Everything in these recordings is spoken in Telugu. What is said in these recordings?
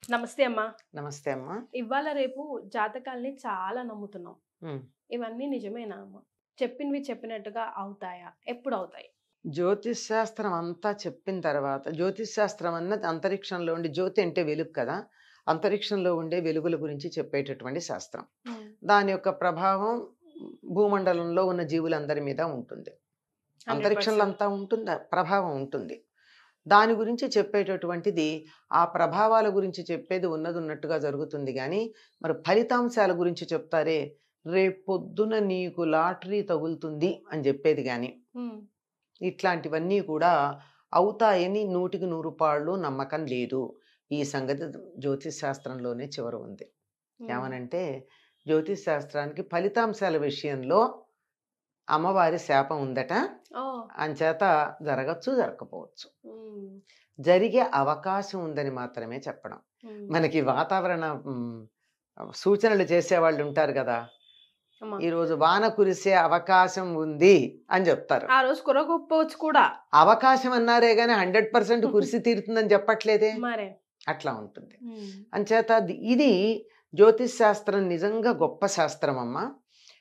నమస్తే అమ్మా. నమస్తే అమ్మా. ఇవాళ రేపు జాతకాల్ని చాలా నమ్ముతున్నాం. హ్మ్. ఇవన్నీ నిజమేనా అమ్మా? చెప్పినవి చెప్పినట్టుగా అవుతాయా? ఎప్పుడు అవుతాయి? జ్యోతిష్ శాస్త్రం అంతా చెప్పిన తర్వాత జ్యోతిష్ శాస్త్రం అన్నది అంతరిక్షంలో ఉండే జ్యోతి అంటే వెలుగు కదా, అంతరిక్షంలో ఉండే వెలుగుల గురించి చెప్పేటటువంటి శాస్త్రం. దాని యొక్క ప్రభావం భూమండలంలో ఉన్న జీవులందరి మీద ఉంటుంది. అంతరిక్షంలో 100%. అంతా ఉంటుందా ప్రభావం ఉంటుంది. దాని గురించి చెప్పేటటువంటిది, ఆ ప్రభావాల గురించి చెప్పేది ఉన్నది ఉన్నట్టుగా జరుగుతుంది కానీ, మరి ఫలితాంశాల గురించి చెప్తారే, రేపొద్దున నీకు లాటరీ తగులుతుంది అని చెప్పేది కానీ, హ్మ్. ఇట్లాంటివన్నీ కూడా అవుతాయని 100కి 100 పాళ్ళు నమ్మకం లేదు. ఈ సంగతి జ్యోతిష్ శాస్త్రంలోనే చివర ఉంది. ఏమనంటే, జ్యోతిష్ శాస్త్రానికి ఫలితాంశాల విషయంలో అమ్మవారి శాపం ఉందట. ఓహ్! అంచేత జరగచ్చు, జరగకపోవచ్చు. హ్మ్. జరిగే అవకాశం ఉందని మాత్రమే చెప్పడం. హ్మ్. మనకి వాతావరణ సూచనలు చేసేవాళ్ళు ఉంటారు కదా, అమ్మా. ఈరోజు వాన కురిసే అవకాశం ఉంది అని చెప్తారు. ఆ రోజు కురగొప్పవచ్చు కూడా. అవకాశం అన్నారే గాని 100% కురిసి తీరుతుందని చెప్పట్లేదే. మరే. అట్లా ఉంటుంది. హ్మ్. అంచేత ఇది జ్యోతిష్ శాస్త్రం నిజంగా గొప్ప శాస్త్రం అమ్మ.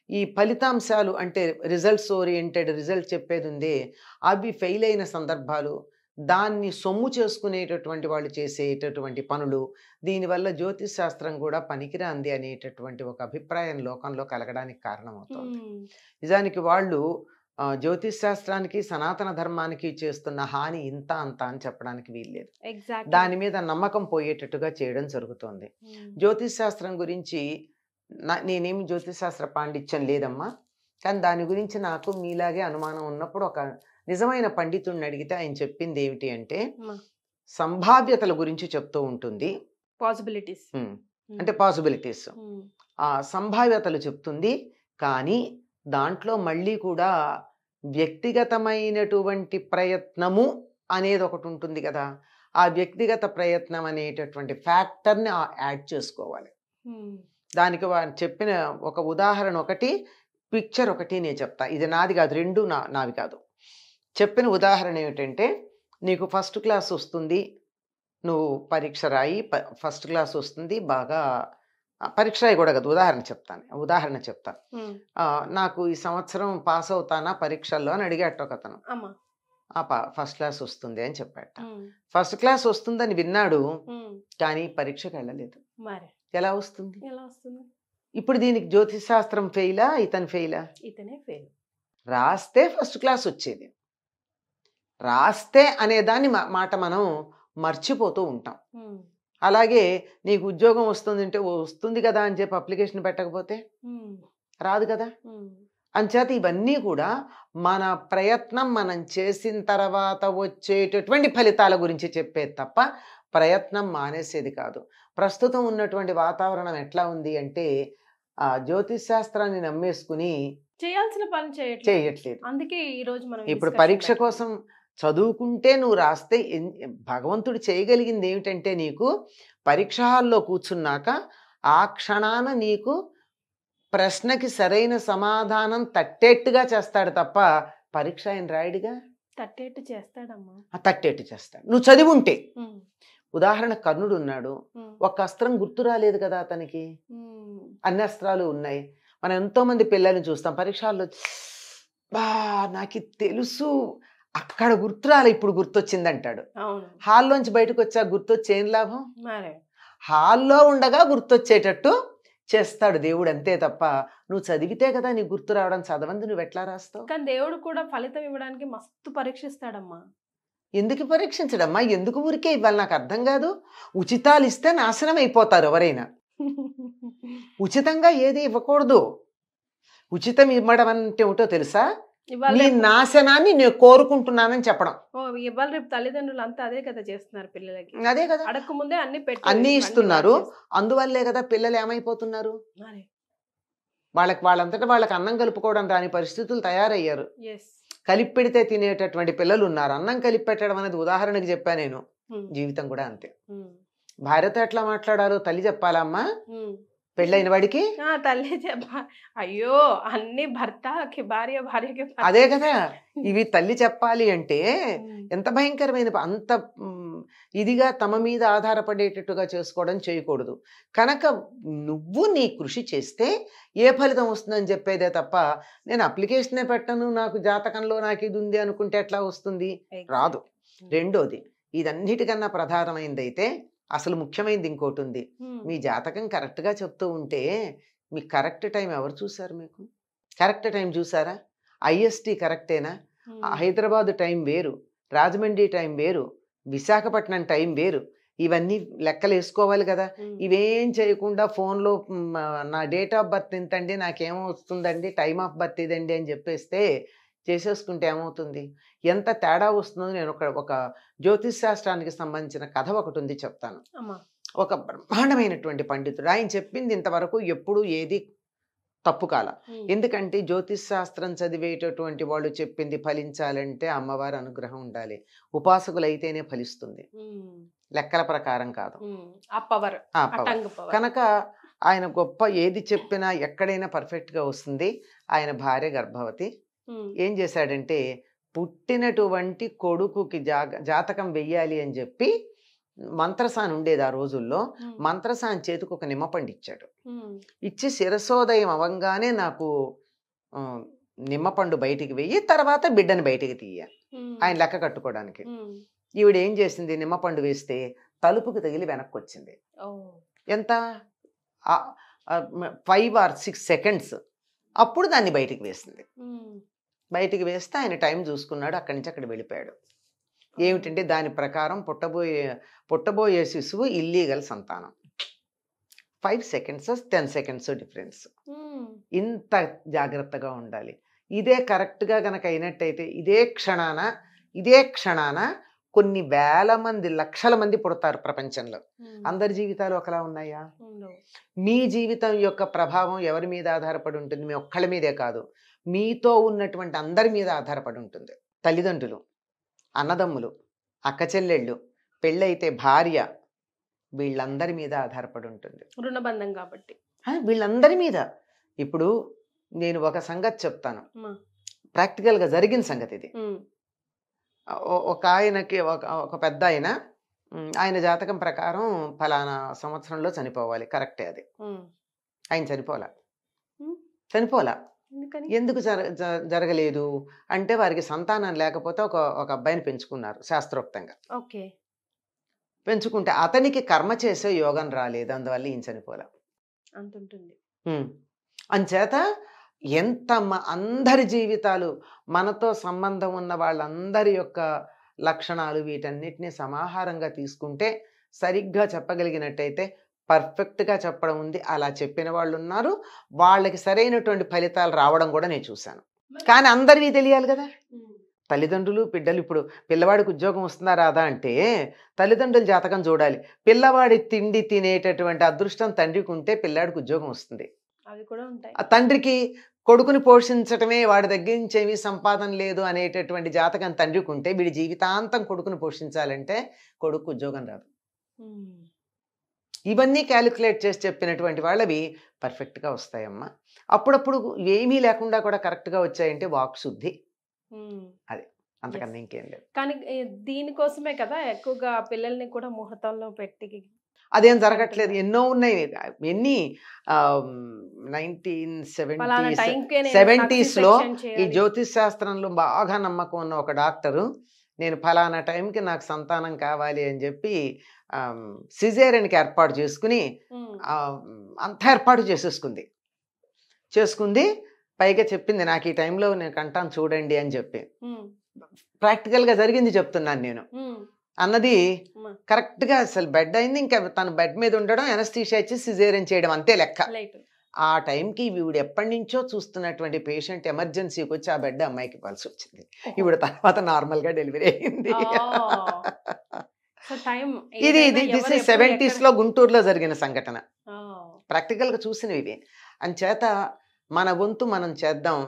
ఈ ఫలితాంశాలు అంటే రిజల్ట్స్ ఓరియంటెడ్ రిజల్ట్ చెప్పేది ఉంది, అవి ఫెయిల్ అయిన సందర్భాలు, దాన్ని సొమ్ము చేసుకునేటటువంటి వాళ్ళు చేసేటటువంటి పనులు, దీనివల్ల జ్యోతిష్ శాస్త్రం కూడా పనికిరాంది అనేటటువంటి ఒక అభిప్రాయం లోకంలో కలగడానికి కారణమవుతుంది. హ్మ్. నిజానికి వాళ్ళు జ్యోతిష్ శాస్త్రానికి సనాతన ధర్మానికి చేస్తున్న హాని ఇంత అంత అని చెప్పడానికి వీల్లేదు. ఎగ్జాక్ట్‌లీ. దాని మీద నమ్మకం పోయేటట్టుగా చేయడం జరుగుతోంది. హ్మ్. జ్యోతిష్ శాస్త్రం గురించి నేనేమి జ్యోతిష్ శాస్త్ర పాండిత్యం లేదమ్మా, కానీ దాని గురించి నాకు మీలాగే అనుమానం ఉన్నప్పుడు ఒక నిజమైన పండితుడిని అడిగితే ఆయన చెప్పింది ఏమిటి అంటే, అమ్మా. సంభావ్యతల గురించి చెప్తూ ఉంటుంది. పాసిబిలిటీస్. అంటే పాసిబిలిటీస్, హ్మ్. ఆ సంభావ్యతలు చెప్తుంది. కానీ దాంట్లో మళ్ళీ కూడా వ్యక్తిగతమైనటువంటి ప్రయత్నము అనేది ఒకటి ఉంటుంది కదా, ఆ వ్యక్తిగత ప్రయత్నం అనేటటువంటి ఫ్యాక్టర్ని యాడ్ చేసుకోవాలి. హ్మ్. దానికి వారు చెప్పిన ఒక ఉదాహరణ ఒకటి, పిక్చర్ ఒకటి నేను చెప్తా. ఇది నాది కాదు, రెండు నావి కాదు. చెప్పిన ఉదాహరణ ఏమిటంటే, నీకు ఫస్ట్ క్లాస్ వస్తుంది, నువ్వు పరీక్ష రాయి, ఫస్ట్ క్లాస్ వస్తుంది, బాగా పరీక్ష రాయి కూడా కాదు, ఉదాహరణ చెప్తాను. హ్మ్. నాకు ఈ సంవత్సరం పాస్ అవుతానా పరీక్షల్లో అని అడిగాట ఒక అతను. అమ్మా. ఫస్ట్ క్లాస్ వస్తుంది అని చెప్పాట. హ్మ్. ఫస్ట్ క్లాస్ వస్తుందని విన్నాడు, హ్మ్. కానీ పరీక్షకు వెళ్ళలేదు. మరే. ఎలా వస్తుంది? ఎలా వస్తుంది? ఇప్పుడు దీనికి జ్యోతిష్ శాస్త్రం ఫెయిలా, ఇతను ఫెయిలా? ఇతనే ఫెయిల్. రాస్తే ఫస్ట్ క్లాస్ వచ్చేది. రాస్తే అనే దాన్ని మాట మనం మర్చిపోతూ ఉంటాం. హ్మ్. అలాగే నీకు ఉద్యోగం వస్తుంది అంటే వస్తుంది కదా అని చెప్పి అప్లికేషన్ పెట్టకపోతే హ్మ్. రాదు కదా. హ్మ్. అంచేత ఇవన్నీ కూడా మన ప్రయత్నం మనం చేసిన తర్వాత వచ్చేటటువంటి ఫలితాల గురించి చెప్పేది తప్ప ప్రయత్నం మానేసేది కాదు. ప్రస్తుతం ఉన్నటువంటి వాతావరణం ఎట్లా ఉంది అంటే, జ్యోతిష్ శాస్త్రాన్ని నమ్మేసుకుని చేయాల్సిన పని చేయట్లేదు. అందుకే ఈ రోజు మనం ఇప్పుడు discussion పరీక్ష పెట్టుకున్నాం. కోసం చదువుకుంటే నువ్వు రాస్తే భగవంతుడు చేయగలిగింది ఏమిటంటే, నీకు పరీక్ష హాల్లో కూర్చున్నాక ఆ క్షణాన నీకు ప్రశ్నకి సరైన సమాధానం తట్టేట్టుగా చేస్తాడు తప్ప పరీక్ష ఆయన రాయడుగా. తట్టేట్టు చేస్తాడమ్మా. తట్టేట్టు చేస్తాడు నువ్వు చదివి ఉంటే. హ్మ్. ఉదాహరణ కర్ణుడు ఉన్నాడు, హ్మ్. ఒక అస్త్రం గుర్తు రాలేదు కదా అతనికి, హ్మ్. అన్ని అస్త్రాలు ఉన్నాయి. మనం ఎంతో మంది పిల్లల్ని చూస్తాం పరీక్షల్లో, బా నాకు ఇది తెలుసు, అక్కడ గుర్తు రాలే ఇప్పుడు గుర్తొచ్చింది అంటాడు. అవును. హాల్లోంచి బయటకు వచ్చా గుర్తొచ్చి ఏం లాభం? మరే. హాల్లో ఉండగా గుర్తొచ్చేటట్టు చేస్తాడు దేవుడు, అంతే తప్ప నువ్వు చదివితే కదా నీకు గుర్తు రావడం. చదవంది నువ్వు ఎట్లా రాస్తావు? కానీ దేవుడు కూడా ఫలితం ఇవ్వడానికి మస్తు పరీక్షిస్తాడమ్మా. ఎందుకు పరీక్షించడమ్మా? ఎందుకు ఊరికే ఇవ్వాలి? నాకు అర్థం కాదు. ఉచితాలు ఇస్తే నాశనం అయిపోతారు ఎవరైనా. ఉచితంగా ఏది ఇవ్వకూడదు. ఉచితం ఇవ్వడం అంటే ఏమిటో తెలుసా? ఇవాళ నీ రేపు నాశనాన్ని నేను కోరుకుంటున్నానని చెప్పడం. ఇవాళ రేపు తల్లిదండ్రులు అంతా అదే కదా చేస్తున్నారు పిల్లలకి. అదే కదా, అడక్క ముందే అన్ని పెట్టి అన్నీ ఇవన్నీ ఇస్తున్నారు. వాడు చేస్తున్నారు. అందువల్లే కదా పిల్లలు ఏమైపోతున్నారు, మరే. వాళ్ళంతటా వాళ్ళకి అన్నం కలుపుకోవడం రాని పరిస్థితులు తయారయ్యారు. Yes. కలిపి పెడితే తినేటటువంటి పిల్లలు ఉన్నారు. అన్నం కలిపి పెట్టడం అనేది ఉదాహరణకి చెప్పా నేను. హ్మ్. జీవితం కూడా అంతే. హ్మ్. భార్యతో ఎట్లా మాట్లాడాలో తల్లి చెప్పాలమ్మా, హ్మ్. పెళ్ళైన వాడికి తల్లి అయ్యో అన్ని భర్తకి భార్య, భార్యకి భర్త. అదే కదా, ఇవి తల్లి చెప్పాలి అంటే ఎంత భయంకరమైన అంత ఇదిగా తమ మీద ఆధారపడేటట్టుగా చేసుకోవడం చేయకూడదు. కనుక నువ్వు నీ కృషి చేస్తే ఏ ఫలితం వస్తుందని చెప్పేదే తప్ప నేను అప్లికేషనే పెట్టను, నాకు జాతకంలో నాకు ఇది ఉంది అనుకుంటే ఎట్లా వస్తుంది? రాదు. రెండోది, ఇదన్నిటికన్నా ప్రధానమైనది అయితే అసలు ముఖ్యమైనది ఇంకోటి ఉంది. మీ జాతకం కరెక్ట్గా చెప్తూ ఉంటే మీకు కరెక్ట్ టైం ఎవరు చూసారు? మీకు కరెక్ట్ టైం చూసారా? ఐఎస్టీ కరెక్టేనా? హైదరాబాదు టైం వేరు, రాజమండ్రి టైం వేరు, విశాఖపట్నం టైం వేరు. ఇవన్నీ లెక్కలు వేసుకోవాలి కదా. ఇవేం చేయకుండా ఫోన్లో నా డేట్ ఆఫ్ బర్త్ ఇంతండి, నాకేమో వస్తుందండి, టైమ్ ఆఫ్ బర్త్ ఇదండి అని చెప్పేస్తే చేసేసుకుంటే ఏమవుతుంది? ఎంత తేడా వస్తుందో నేను ఒక జ్యోతిష్ శాస్త్రానికి సంబంధించిన కథ ఒకటి ఉంది, చెప్తాను. ఒక బ్రహ్మాండమైనటువంటి పండితుడు, ఆయన చెప్పింది ఇంతవరకు ఎప్పుడు ఏది తప్పు కాల. ఎందుకంటే జ్యోతిష్ శాస్త్రం చదివేటటువంటి వాళ్ళు చెప్పింది ఫలించాలంటే అమ్మవారి అనుగ్రహం ఉండాలి, ఉపాసకులైతేనే ఫలిస్తుంది, లెక్కల ప్రకారం కాదు. కనుక ఆయన గొప్ప, ఏది చెప్పినా ఎక్కడైనా పర్ఫెక్ట్గా వస్తుంది. ఆయన భార్య గర్భవతి. ఏం చేశాడంటే పుట్టినటువంటి కొడుకుకి జాతకం వెయ్యాలి అని చెప్పి మంత్రసాని ఉండేది ఆ రోజుల్లో. మంత్రసాని చేతికి ఒక నిమ్మపండు ఇచ్చాడు. ఇచ్చి శిరసోదయం అవంగానే నాకు నిమ్మపండు బయటికి వెయ్యి, తర్వాత బిడ్డని బయటికి తీయ, ఆయన లెక్క కట్టుకోవడానికి. ఈవిడ ఏం చేసింది, నిమ్మపండు వేస్తే తలుపుకి తగిలి వెనక్కి వచ్చింది. ఎంత 5 or 6 seconds. అప్పుడు దాన్ని బయటికి వేసింది. బయటికి వేస్తే ఆయన టైం చూసుకున్నాడు, అక్కడి నుంచి అక్కడ వెళ్ళిపోయాడు. ఏమిటంటే దాని ప్రకారం పుట్టబోయే శిశువు ఇల్లీగల్ సంతానం. 5 seconds 10 seconds డిఫరెన్స్. ఇంత జాగ్రత్తగా ఉండాలి. ఇదే కరెక్ట్గా గనక అయినట్టయితే ఇదే క్షణాన కొన్ని వేల మంది, లక్షల మంది పుడతారు ప్రపంచంలో. అందరి జీవితాలు ఒకలా ఉన్నాయా? మీ జీవితం యొక్క ప్రభావం ఎవరి మీద ఆధారపడి ఉంటుంది? మీ ఒక్కళ్ళ మీదే కాదు, మీతో ఉన్నటువంటి అందరి మీద ఆధారపడి ఉంటుంది. తల్లిదండ్రులు, అన్నదమ్ములు, అక్క చెల్లెళ్ళు, పెళ్ళైతే భార్య, వీళ్ళందరి మీద ఆధారపడి ఉంటుంది, రుణబంధం కాబట్టి. వీళ్ళందరి మీద. ఇప్పుడు నేను ఒక సంగతి చెప్తాను, ప్రాక్టికల్గా జరిగిన సంగతి ఇది. ఒక ఆయనకి ఒక పెద్ద ఆయన జాతకం ప్రకారం ఫలానా సంవత్సరంలో చనిపోవాలి, కరెక్టే అది. ఆయన చనిపోలా. ఎందుకు జరగలేదు అంటే వారికి సంతానం లేకపోతే ఒక అబ్బాయిని పెంచుకున్నారు శాస్త్రోక్తంగా. పెంచుకుంటే అతనికి కర్మ చేసే యోగం రాలేదు, అందువల్ల ఈయన చనిపోలే అంటుంటుంది. అంచేత ఎంత అందరి జీవితాలు, మనతో సంబంధం ఉన్న వాళ్ళందరి యొక్క లక్షణాలు, వీటన్నిటినీ సమాహారంగా తీసుకుంటే సరిగ్గా చెప్పగలిగినట్టయితే పర్ఫెక్ట్గా చెప్పడం ఉంది. అలా చెప్పిన వాళ్ళు ఉన్నారు, వాళ్ళకి సరైనటువంటి ఫలితాలు రావడం కూడా నేను చూశాను. కానీ అందరివి తెలియాలి కదా. తల్లిదండ్రులు, బిడ్డలు. ఇప్పుడు పిల్లవాడికి ఉద్యోగం వస్తుందా రాదా అంటే తల్లిదండ్రుల జాతకం చూడాలి. పిల్లవాడి తిండి తినేటటువంటి అదృష్టం తండ్రికి ఉంటే పిల్లాడికి ఉద్యోగం వస్తుంది. అవి కూడా ఉంటాయి. ఆ తండ్రికి కొడుకుని పోషించటమే, వాడి దగ్గర నుంచి ఏమీ సంపాదన లేదు అనేటటువంటి జాతకం తండ్రికి ఉంటే వీడి జీవితాంతం కొడుకుని పోషించాలంటే కొడుకు ఉద్యోగం రాదు. ఇవన్నీ క్యాలిక్యులేట్ చేసి చెప్పినటువంటి వాళ్ళవి పర్ఫెక్ట్గా వస్తాయమ్మా. అప్పుడప్పుడు ఏమీ లేకుండా కూడా కరెక్ట్గా వచ్చాయంటే వాక్శుద్ధి, అది అంతకన్నా ఇంకేం లేదు. కానీ దీనికోసమే కదా ఎక్కువగా పిల్లల్ని కూడా ముహూర్తంలో పెట్టి. అదేం జరగట్లేదు, ఎన్నో ఉన్నాయి. ఎన్ని 1970s ఈ జ్యోతిష్ శాస్త్రంలో బాగా నమ్మకం ఉన్న ఒక డాక్టరు, నేను ఫలానా టైంకి నాకు సంతానం కావాలి అని చెప్పి సిజేరియన్కి ఏర్పాటు చేసుకుని అంత ఏర్పాటు చేసుకుంది. పైగా చెప్పింది, నాకు ఈ టైంలో నేను కంటాను చూడండి అని చెప్పి. ప్రాక్టికల్గా జరిగింది చెప్తున్నాను నేను. అన్నది కరెక్ట్గా అసలు బెడ్ అయింది, ఇంకా తన బెడ్ మీద ఉండడం, ఎనస్థీషియా ఇచ్చి సిజేరియన్ చేయడం, అంతే లెక్క. ఆ టైంకి ఈవిడ ఎప్పటి నుంచో చూస్తున్నటువంటి పేషెంట్ ఎమర్జెన్సీకి వచ్చి ఆ బెడ్ అమ్మాయికి ఇవ్వాల్సి వచ్చింది. ఈవిడ తర్వాత నార్మల్గా డెలివరీ అయింది. ఇది 70s గుంటూరులో జరిగిన సంఘటన, ప్రాక్టికల్గా చూసినవి ఇవి. అంచేత మన వంతు మనం చేద్దాం,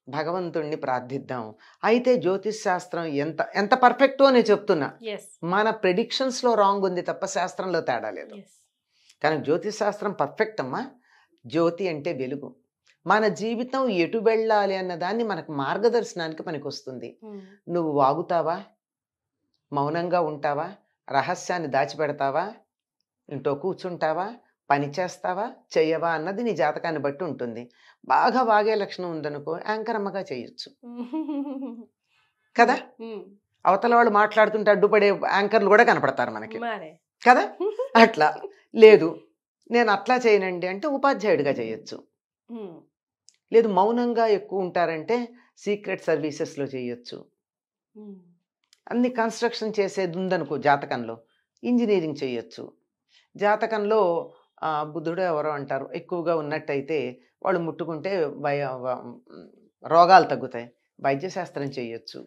భగవంతుణ్ణి ప్రార్థిద్దాం. అయితే జ్యోతిష్ శాస్త్రం ఎంత పర్ఫెక్టో నేను చెప్తున్నా, మన ప్రెడిక్షన్స్లో రాంగ్ ఉంది తప్ప శాస్త్రంలో తేడా లేదు. కానీ జ్యోతిష్ శాస్త్రం పర్ఫెక్ట్ అమ్మా. జ్యోతి అంటే వెలుగు. మన జీవితం ఎటు వెళ్ళాలి అన్న దాన్ని మనకు మార్గదర్శనానికి పనికొస్తుంది. నువ్వు వాగుతావా, మౌనంగా ఉంటావా, రహస్యాన్ని దాచిపెడతావా, ఇంట్లో కూర్చుంటావా, పని చేస్తావా, చెయ్యవా అన్నది నీ జాతకాన్ని బట్టి ఉంటుంది. బాగా వాగే లక్షణం ఉందనుకో యాంకర్ అమ్మగా చేయొచ్చు కదా. అవతల వాళ్ళు మాట్లాడుతుంటే అడ్డుపడే యాంకర్లు కూడా కనపడతారు మనకి కదా. అట్లా లేదు నేను అట్లా చేయనండి అంటే ఉపాధ్యాయుడిగా చేయొచ్చు. లేదు మౌనంగా ఎక్కువ ఉంటారంటే సీక్రెట్ సర్వీసెస్లో చేయొచ్చు. అన్ని కన్స్ట్రక్షన్ చేసేది ఉందనుకో జాతకంలో ఇంజనీరింగ్ చేయొచ్చు. జాతకంలో బుధుడు ఎవరో అంటారు ఎక్కువగా ఉన్నట్టయితే వాళ్ళు ముట్టుకుంటే రోగాలు తగ్గుతాయి, వైద్యశాస్త్రం చేయొచ్చు.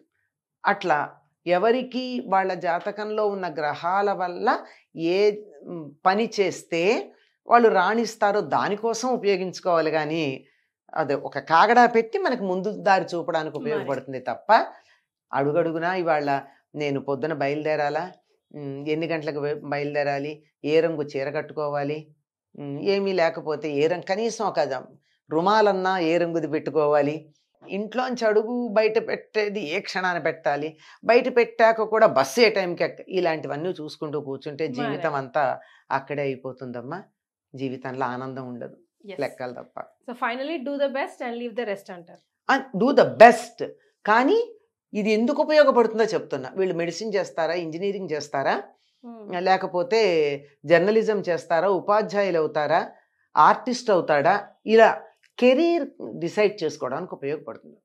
అట్లా ఎవరికి వాళ్ళ జాతకంలో ఉన్న గ్రహాల వల్ల ఏ పని చేస్తే వాళ్ళు రాణిస్తారో దానికోసం ఉపయోగించుకోవాలి. కానీ అదే ఒక కాగడా పెట్టి మనకు ముందు దారి చూపడానికి ఉపయోగపడుతుంది తప్ప అడుగడుగునా ఇవాళ నేను పొద్దున బయలుదేరాలా, ఎన్ని గంటలకు బయలుదేరాలి, ఏ రంగు చీర కట్టుకోవాలి, ఏమీ లేకపోతే ఏ రంగు కనీసం ఒక రుమాలన్నా ఏ రంగుది పెట్టుకోవాలి, ఇంట్లోంచి అడుగు బయట పెట్టేది ఏ క్షణాన్ని పెట్టాలి, బయట పెట్టాక కూడా బస్సు ఏ టైంకి ఇలాంటివన్నీ చూసుకుంటూ కూర్చుంటే జీవితం అంతా అక్కడే అయిపోతుందమ్మా. జీవితంలో ఆనందం ఉండదు, లెక్కలు తప్ప. So finally do the best and leave the rest అంటారు. డూ ద బెస్ట్, కానీ ఇది ఎందుకు ఉపయోగపడుతుందో చెప్తున్నా. వీళ్ళు మెడిసిన్ చేస్తారా, ఇంజనీరింగ్ చేస్తారా, లేకపోతే జర్నలిజం చేస్తారా, ఉపాధ్యాయులు అవుతారా, ఆర్టిస్ట్ అవుతాడా, ఇలా కెరీర్ డిసైడ్ చేసుకోవడానికి ఉపయోగపడుతుంది.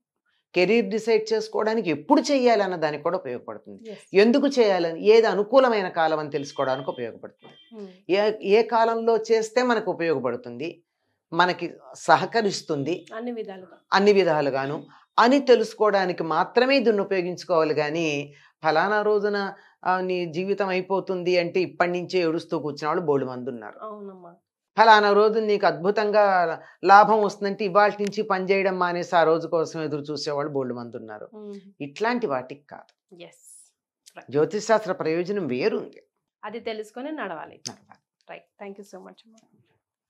కెరీర్ డిసైడ్ చేసుకోవడానికి ఎప్పుడు చేయాలి అన్న దానికి కూడా ఉపయోగపడుతుంది. ఎందుకు చేయాలని, ఏది అనుకూలమైన కాలం అని తెలుసుకోవడానికి ఉపయోగపడుతుంది. ఏ కాలంలో చేస్తే మనకు ఉపయోగపడుతుంది, మనకి సహకరిస్తుంది అన్ని విధాలుగాను అని తెలుసుకోవడానికి మాత్రమే దీన్ని ఉపయోగించుకోవాలి. కానీ ఫలానా రోజున నీ జీవితం అయిపోతుంది అంటే ఇప్పటి నుంచే ఏడుస్తూ కూర్చున్న వాళ్ళు బోల్డు మంది ఉన్నారు. ఫలానా రోజు నీకు అద్భుతంగా లాభం వస్తుందంటే ఇవాళ నుంచి పని చేయడం మానేసి ఆ రోజు కోసం ఎదురు చూసేవాళ్ళు బోల్డు మంది ఉన్నారు. ఇట్లాంటి వాటికి కాదు. జ్యోతిష్ శాస్త్ర ప్రయోజనం వేరుంది, అది తెలుసుకొని నడవాలి. Right, thank you so much.